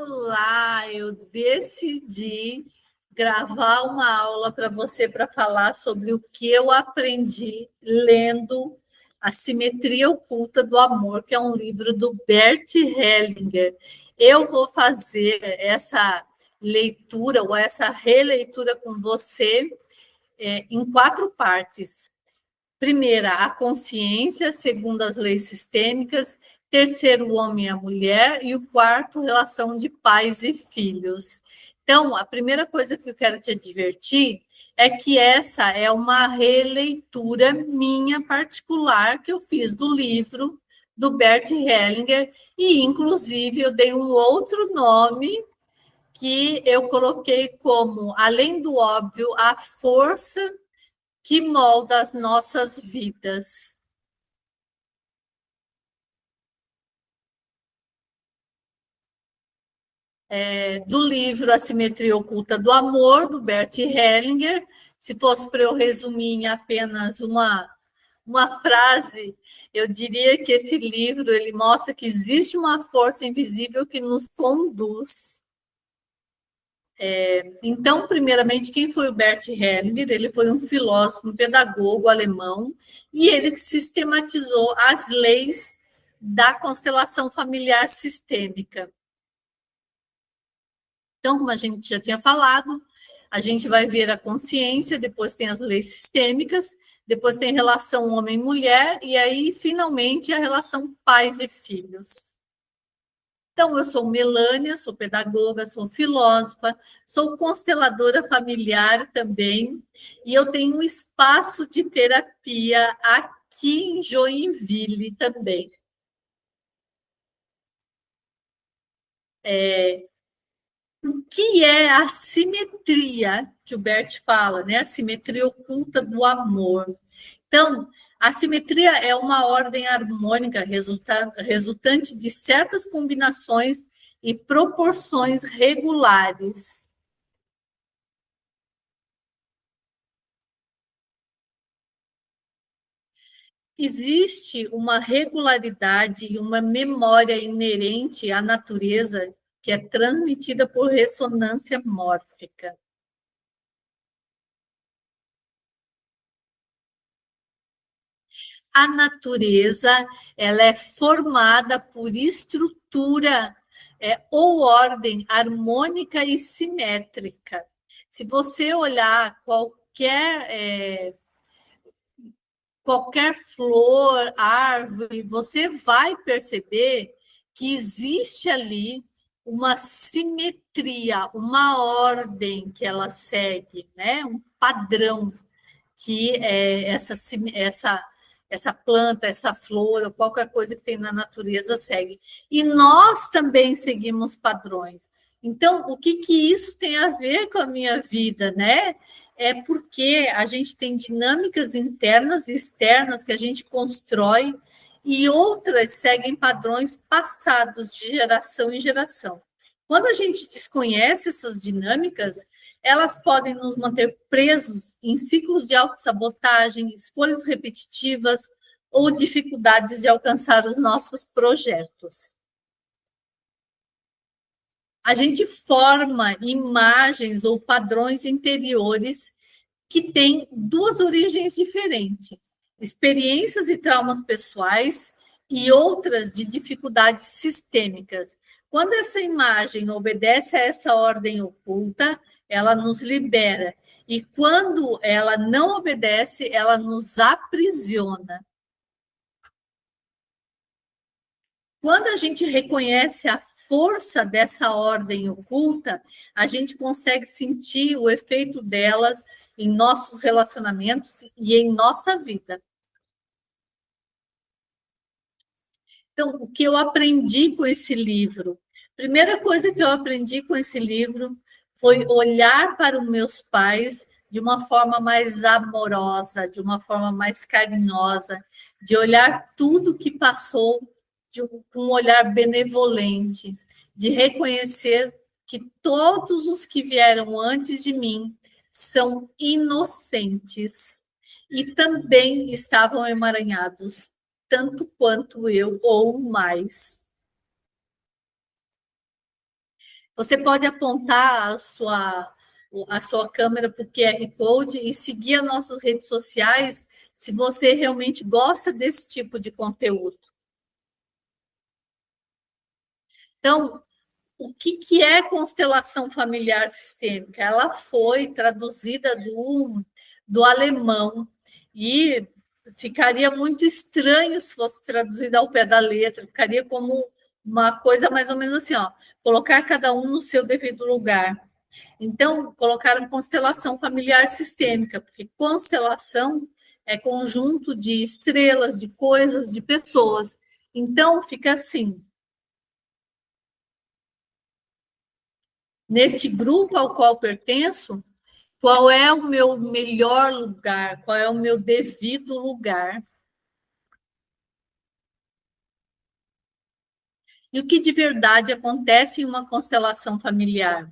Olá, eu decidi gravar uma aula para você para falar sobre o que eu aprendi lendo A Simetria Oculta do Amor, que é um livro do Bert Hellinger. Eu vou fazer essa leitura ou essa releitura com você em 4 partes. Primeira, a consciência, segundo as leis sistêmicas. Terceiro, o homem e a mulher. E o quarto, relação de pais e filhos. Então, a primeira coisa que eu quero te advertir é que essa é uma releitura minha particular que eu fiz do livro do Bert Hellinger, e, inclusive, eu dei um outro nome que eu coloquei como, além do óbvio, a força que molda as nossas vidas. Do livro A Simetria Oculta do Amor, do Bert Hellinger. Se fosse para eu resumir em apenas uma frase, eu diria que esse livro ele mostra que existe uma força invisível que nos conduz. Então, primeiramente, quem foi o Bert Hellinger? Ele foi um filósofo, um pedagogo alemão, e ele sistematizou as leis da constelação familiar sistêmica. Então, como a gente já tinha falado, a gente vai ver a consciência, depois tem as leis sistêmicas, depois tem relação homem-mulher, e aí, finalmente, a relação pais e filhos. Então, eu sou Melânia, sou pedagoga, sou filósofa, sou consteladora familiar também, e eu tenho um espaço de terapia aqui em Joinville também. O que é a simetria que o Bert fala, né? A simetria oculta do amor. Então, a simetria é uma ordem harmônica resultante de certas combinações e proporções regulares. Existe uma regularidade e uma memória inerente à natureza que é transmitida por ressonância mórfica. A natureza ela é formada por estrutura ou ordem harmônica e simétrica. Se você olhar qualquer flor, árvore, você vai perceber que existe ali uma simetria, uma ordem que ela segue, né? Um padrão que essa planta, essa flor, ou qualquer coisa que tem na natureza segue. E nós também seguimos padrões. Então, o que, que isso tem a ver com a minha vida, né? É porque a gente tem dinâmicas internas e externas que a gente constrói e outras seguem padrões passados de geração em geração. Quando a gente desconhece essas dinâmicas, elas podem nos manter presos em ciclos de autossabotagem, escolhas repetitivas ou dificuldades de alcançar os nossos projetos. A gente forma imagens ou padrões interiores que têm 2 origens diferentes: experiências e traumas pessoais e outras de dificuldades sistêmicas. Quando essa imagem obedece a essa ordem oculta, ela nos libera. E quando ela não obedece, ela nos aprisiona. Quando a gente reconhece a força dessa ordem oculta, a gente consegue sentir o efeito delas em nossos relacionamentos e em nossa vida. Então, o que eu aprendi com esse livro? Primeira coisa que eu aprendi com esse livro foi olhar para os meus pais de uma forma mais amorosa, de uma forma mais carinhosa, de olhar tudo que passou com um olhar benevolente, de reconhecer que todos os que vieram antes de mim são inocentes e também estavam emaranhados tanto quanto eu ou mais. Você pode apontar a sua câmera para o QR Code e seguir as nossas redes sociais se você realmente gosta desse tipo de conteúdo. Então, o que é constelação familiar sistêmica? Ela foi traduzida do alemão e ficaria muito estranho se fosse traduzida ao pé da letra, ficaria como uma coisa mais ou menos assim, ó, colocar cada um no seu devido lugar. Então, colocaram constelação familiar sistêmica, porque constelação é conjunto de estrelas, de coisas, de pessoas. Então, fica assim. Neste grupo ao qual pertenço, qual é o meu melhor lugar? Qual é o meu devido lugar? E o que de verdade acontece em uma constelação familiar?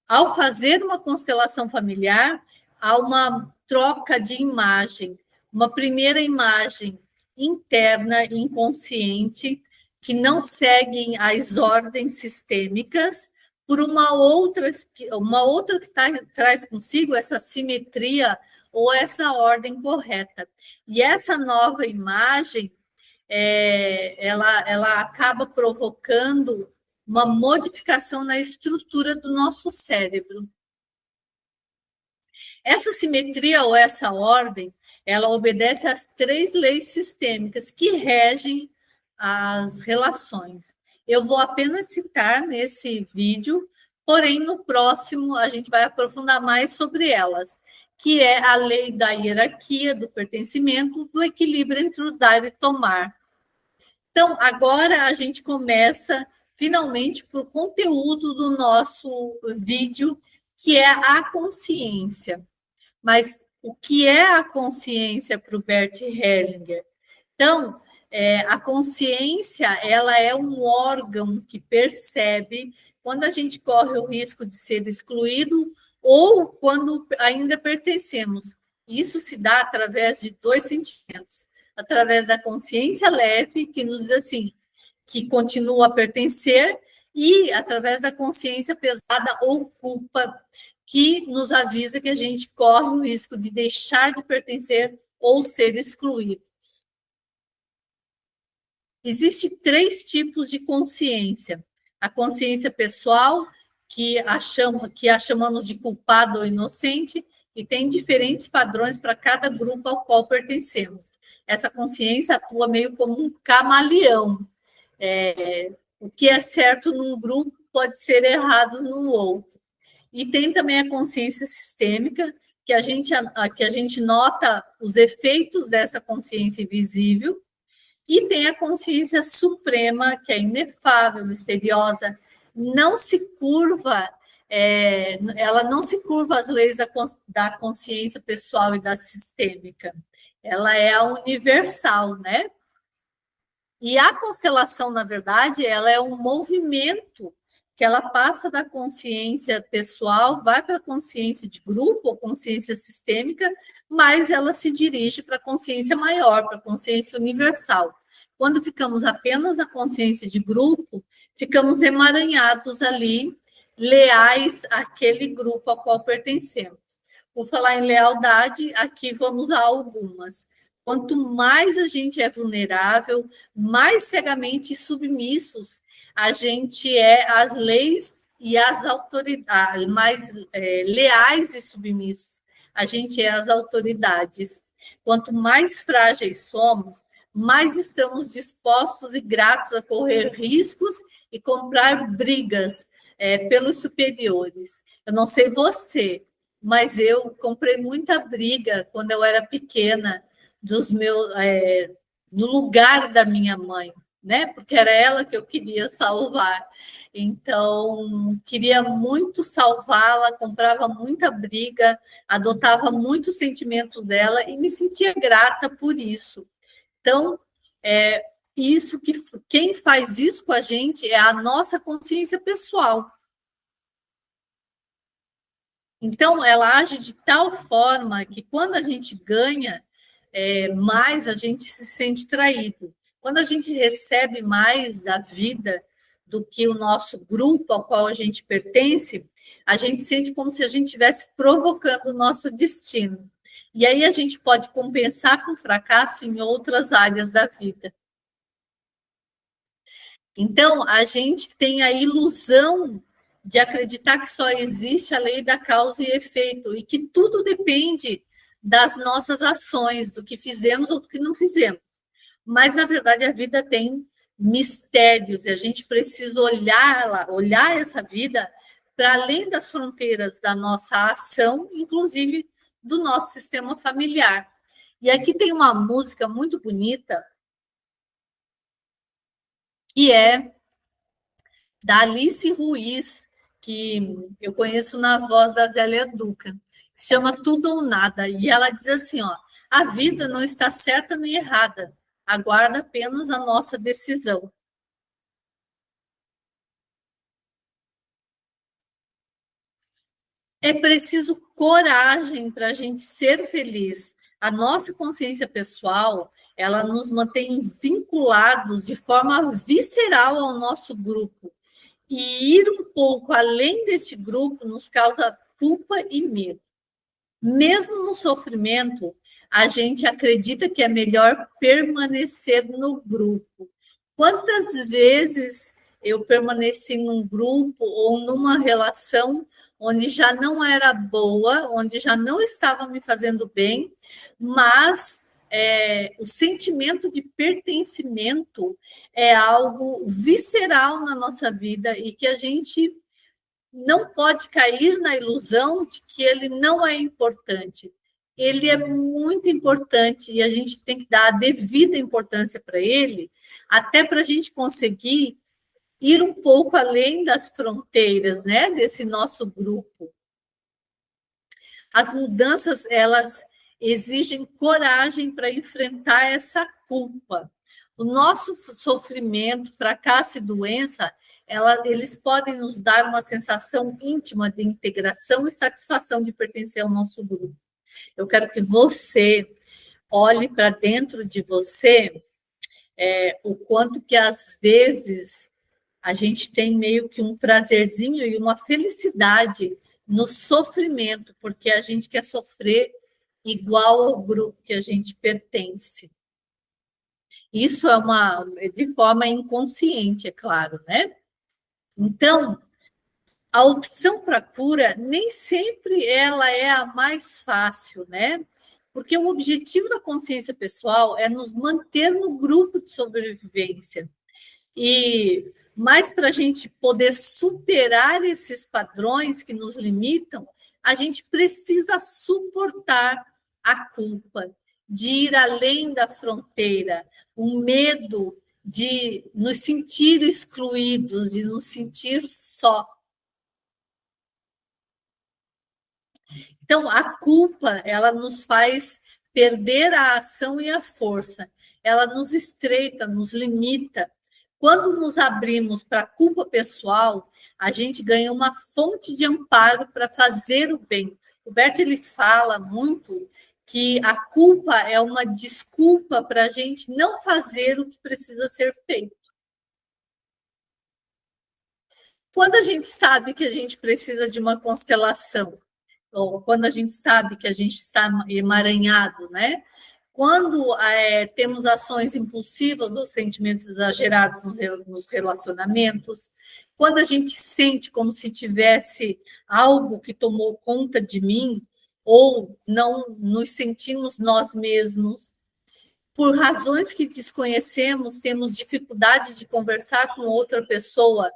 Ao fazer uma constelação familiar, há uma troca de imagem, uma primeira imagem interna, inconsciente, que não seguem as ordens sistêmicas, por uma outra que traz consigo essa simetria ou essa ordem correta. E essa nova imagem ela acaba provocando uma modificação na estrutura do nosso cérebro. Essa simetria ou essa ordem, ela obedece às 3 leis sistêmicas que regem as relações. Eu vou apenas citar nesse vídeo, porém no próximo a gente vai aprofundar mais sobre elas, que é a lei da hierarquia, do pertencimento, do equilíbrio entre o dar e tomar. Então, agora a gente começa finalmente para o conteúdo do nosso vídeo, que é a consciência. Mas o que é a consciência para o Bert Hellinger? Então, a consciência ela é um órgão que percebe quando a gente corre o risco de ser excluído ou quando ainda pertencemos. Isso se dá através de 2 sentimentos. Através da consciência leve, que nos diz assim, que continua a pertencer, e através da consciência pesada ou culpa, que nos avisa que a gente corre o risco de deixar de pertencer ou ser excluído. Existem 3 tipos de consciência. A consciência pessoal, que a chamamos de culpado ou inocente, e tem diferentes padrões para cada grupo ao qual pertencemos. Essa consciência atua meio como um camaleão. O que é certo num grupo pode ser errado no outro. E tem também a consciência sistêmica, que a gente nota os efeitos dessa consciência invisível, e tem a consciência suprema, que é inefável, misteriosa, não se curva, ela não se curva às leis da consciência pessoal e da sistêmica. Ela é a universal, né? E a constelação, na verdade, ela é um movimento que ela passa da consciência pessoal, vai para a consciência de grupo ou consciência sistêmica, mas ela se dirige para a consciência maior, para a consciência universal. Quando ficamos apenas na consciência de grupo, ficamos emaranhados ali, leais àquele grupo ao qual pertencemos. Por falar em lealdade, aqui vamos a algumas. Quanto mais a gente é vulnerável, mais cegamente submissos a gente é às leis e às autoridades, mais leais e submissos a gente é às autoridades. Quanto mais frágeis somos, mais estamos dispostos e gratos a correr riscos e comprar brigas pelos superiores. Eu não sei você, mas eu comprei muita briga quando eu era pequena dos meus no lugar da minha mãe, né? Porque era ela que eu queria salvar. Então, queria muito salvá-la, comprava muita briga, adotava muitos sentimentos dela e me sentia grata por isso. Então, isso que quem faz isso com a gente é a nossa consciência pessoal. Então, ela age de tal forma que quando a gente ganha mais, a gente se sente traído. Quando a gente recebe mais da vida, do que o nosso grupo ao qual a gente pertence, a gente sente como se a gente estivesse provocando o nosso destino. E aí a gente pode compensar com fracasso em outras áreas da vida. Então, a gente tem a ilusão de acreditar que só existe a lei da causa e efeito e que tudo depende das nossas ações, do que fizemos ou do que não fizemos. Mas, na verdade, a vida tem mistérios e a gente precisa olhar essa vida para além das fronteiras da nossa ação, inclusive do nosso sistema familiar. E aqui tem uma música muito bonita, que é da Alice Ruiz, que eu conheço na voz da Zélia Duca, que se chama Tudo ou Nada. E ela diz assim, ó, a vida não está certa nem errada, aguarda apenas a nossa decisão. É preciso coragem para a gente ser feliz. A nossa consciência pessoal, ela nos mantém vinculados de forma visceral ao nosso grupo. E ir um pouco além desse grupo nos causa culpa e medo. Mesmo no sofrimento, a gente acredita que é melhor permanecer no grupo. Quantas vezes eu permaneci num grupo ou numa relação onde já não era boa, onde já não estava me fazendo bem, mas o sentimento de pertencimento é algo visceral na nossa vida e que a gente não pode cair na ilusão de que ele não é importante. Ele é muito importante e a gente tem que dar a devida importância para ele, até para a gente conseguir ir um pouco além das fronteiras, né, desse nosso grupo. As mudanças, elas exigem coragem para enfrentar essa culpa. O nosso sofrimento, fracasso e doença, eles podem nos dar uma sensação íntima de integração e satisfação de pertencer ao nosso grupo. Eu quero que você olhe para dentro de você o quanto que, às vezes, a gente tem meio que um prazerzinho e uma felicidade no sofrimento, porque a gente quer sofrer igual ao grupo que a gente pertence. Isso é de forma inconsciente, é claro, né? Então, a opção para cura nem sempre ela é a mais fácil, né? Porque o objetivo da consciência pessoal é nos manter no grupo de sobrevivência. E mais para a gente poder superar esses padrões que nos limitam, a gente precisa suportar a culpa de ir além da fronteira, o medo de nos sentir excluídos, de nos sentir só. Então, a culpa, ela nos faz perder a ação e a força. Ela nos estreita, nos limita. Quando nos abrimos para a culpa pessoal, a gente ganha uma fonte de amparo para fazer o bem. O Bert, ele fala muito que a culpa é uma desculpa para a gente não fazer o que precisa ser feito. Quando a gente sabe que a gente precisa de uma constelação, ou quando a gente sabe que a gente está emaranhado, né? Quando temos ações impulsivas ou sentimentos exagerados nos relacionamentos, quando a gente sente como se tivesse algo que tomou conta de mim, ou não nos sentimos nós mesmos, por razões que desconhecemos, temos dificuldade de conversar com outra pessoa,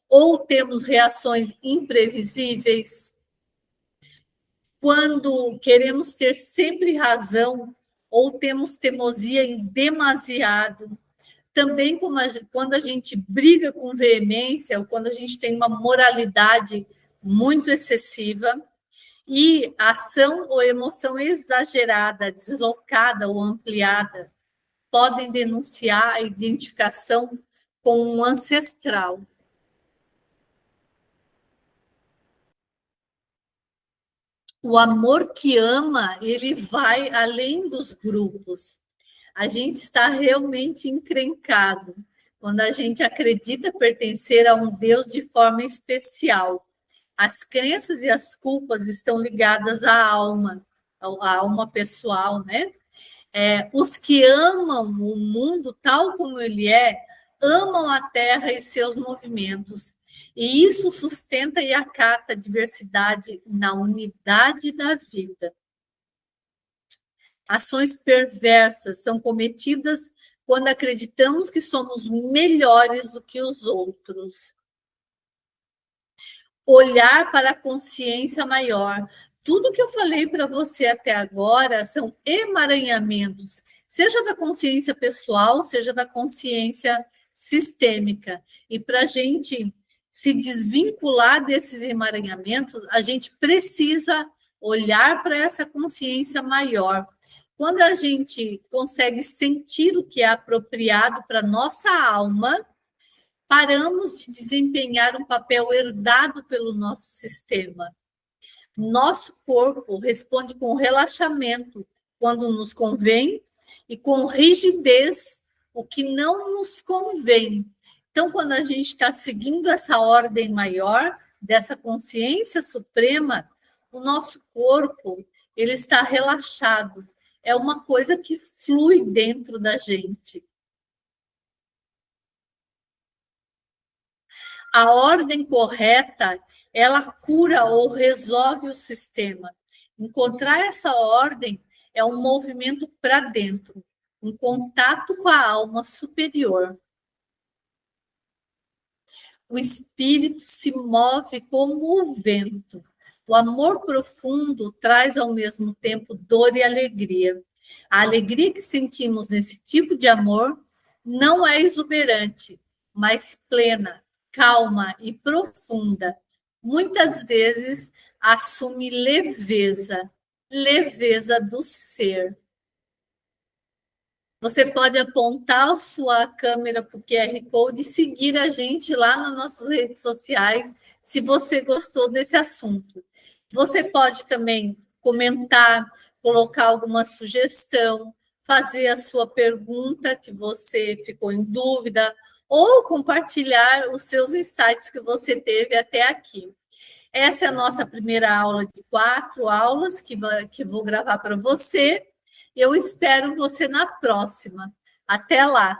ou temos reações imprevisíveis, quando queremos ter sempre razão ou temos teimosia em demasiado, também quando a gente briga com veemência ou quando a gente tem uma moralidade muito excessiva, e ação ou emoção exagerada, deslocada ou ampliada podem denunciar a identificação com um ancestral. O amor que ama, ele vai além dos grupos. A gente está realmente encrencado. quando a gente acredita pertencer a um Deus de forma especial. As crenças e as culpas estão ligadas à alma pessoal, né? Os que amam o mundo tal como ele é, amam a terra e seus movimentos. E isso sustenta e acata a diversidade na unidade da vida. Ações perversas são cometidas quando acreditamos que somos melhores do que os outros. Olhar para a consciência maior. Tudo que eu falei para você até agora são emaranhamentos, seja da consciência pessoal, seja da consciência sistêmica. E para a gente se desvincular desses emaranhamentos, a gente precisa olhar para essa consciência maior. Quando a gente consegue sentir o que é apropriado para nossa alma, paramos de desempenhar um papel herdado pelo nosso sistema. Nosso corpo responde com relaxamento quando nos convém e com rigidez o que não nos convém. Então, quando a gente está seguindo essa ordem maior, dessa consciência suprema, o nosso corpo ele está relaxado. É uma coisa que flui dentro da gente. A ordem correta, ela cura ou resolve o sistema. Encontrar essa ordem é um movimento para dentro, um contato com a alma superior. O espírito se move como o vento. O amor profundo traz ao mesmo tempo dor e alegria. A alegria que sentimos nesse tipo de amor não é exuberante, mas plena, calma e profunda. Muitas vezes assume leveza, leveza do ser. Você pode apontar a sua câmera para o QR Code e seguir a gente lá nas nossas redes sociais, se você gostou desse assunto. Você pode também comentar, colocar alguma sugestão, fazer a sua pergunta que você ficou em dúvida, ou compartilhar os seus insights que você teve até aqui. Essa é a nossa primeira aula de 4 aulas que vou gravar para você. Eu espero você na próxima. Até lá!